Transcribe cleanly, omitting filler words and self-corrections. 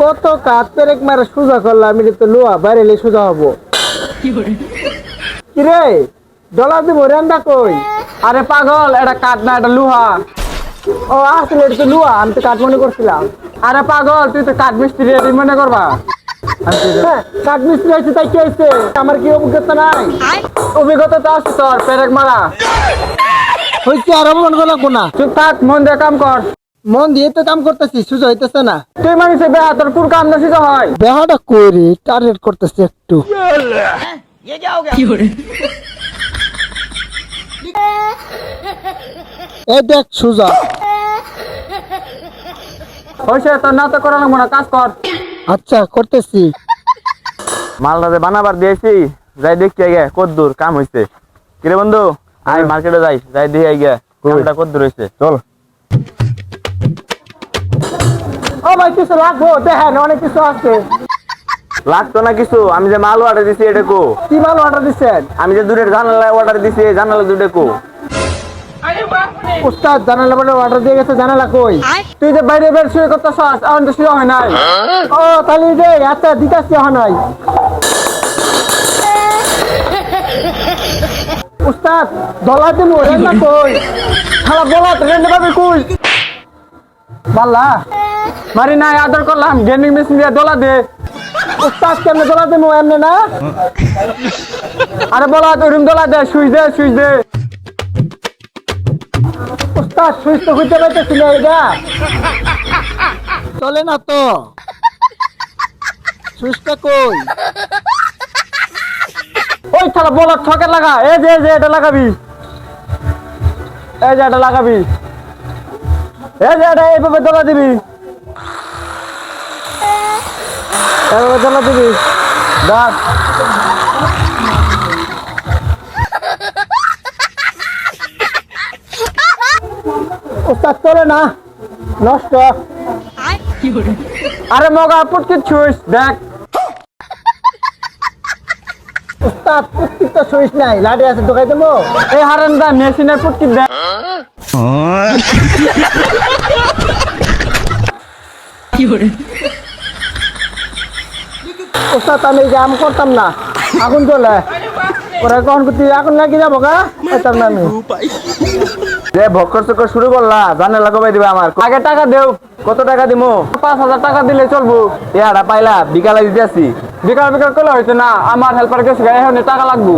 কত কাঠ পেরেক মারে সোজা করলাম, এটা তো লোহা বাইরে সোজা হবো। কিরে ডলা দিব রেন্দা কই? আরে পাগল, এটা কাঠ না, এটা লোহা। ও আসলে এটা তো লোহা, আমি তো কাঠ মনে করছিলাম। আরে পাগল, তুই তো কাঠ মিস্ত্রি, তুই মনে করবা। হ্যাঁ, কাঠ মিস্ত্রি হয়েছে তাই কি হয়েছে? আমার কি অভিজ্ঞতা নাই? অভিজ্ঞতা তো আছে তোর, পেরেক মারা। হয়েছে আর অপমান করা লাগবো না। চুপ থাক, মন দিয়ে কাম কর। মন দিয়ে তো কাম করতেছি, সোজা হইতেছে না। তুই মানুষের বেহা, তোর পুর কাম না সোজা হয়। বেহাটা করি টার্গেট করতেছি একটু। এই দেখ সোজা। হয়েছে, তোর না তো করা লাগবো না, কাজ কর। আচ্ছা করতেছি। মালটাতে বানাবার দিয়েছি, যাই দেখছি আগে কত দূর কাম হয়েছে। কিরে বন্ধু, আয় মার্কেটে যাই, যাই দেখি আগে কামটা কত দূর হয়েছে। চল। ও ভাই কিছু লাগবো দেখেন, অনেক কিছু আছে। লাগতো না কিছু, আমি যে মাল অর্ডার দিছি এটা কো। কি মাল অর্ডার দিচ্ছেন? আমি যে দূরের জানালা অর্ডার দিছি, এই জানালা দুটো কো। উস্তাদ জানালা বলে অর্ডার দিয়ে গেছে, জানালা কই? তুই যে বাইরে বের শুয়ে করতেছ, এখন তো শুয়ে হয় নাই। ও তাহলে রে আচ্ছা দিতাছি হয়। উস্তাদ দলা দিমু রেন্দা কই? খালা বলা তো রেন্ডে পাবি কই? বাল্লা মারি নাই, আদর করলাম, গেমিং মেশিন দিয়ে দোলা দে। উস্তাদ কেমনে দলা দিমু এমনে না? আরে বলা তো রুম দোলা দে, সুইচ দে, সুইচ দে। উস্তাদ সুইচ তো খুঁজতে পাইতেছি না, এটা চলে না তো। সুইচটা কই? ওই খালা বলা ছকে লাগা, এই যে এটা লাগাবি, এই যে এটা লাগাবি, এই যে এটা এইভাবে দোলা দিবি, এইভাবে দোলা দিবি। দাঁত উস্তাদ চলে না, নষ্ট। আরে মগা পুটকিট ছুইস দেখ। উস্তাদ পুটকিট তো সুইচ নাই, লাডি আছে ঢোকাই দেবো। এই হারান দা মেশিনের পুটকিট দেখ। উস্তাদ আমি জাম করতাম না, আগুন চলে ওরা কখন করতে আগুন লাগিয়ে যাবো গা, পাইতাম না আমি। যে ভক্কর চক্কর শুরু করলা, জানালা কবে দিবে আমার? আগে টাকা দেও। কত টাকা দিমু? 5,000 টাকা দিলে চলবো। এহাটা পাইলা, বিকালে দিতে আসি। বিকাল করলে হয়েছে না, আমার হেল্পার গেছে, এখন টাকা লাগবো।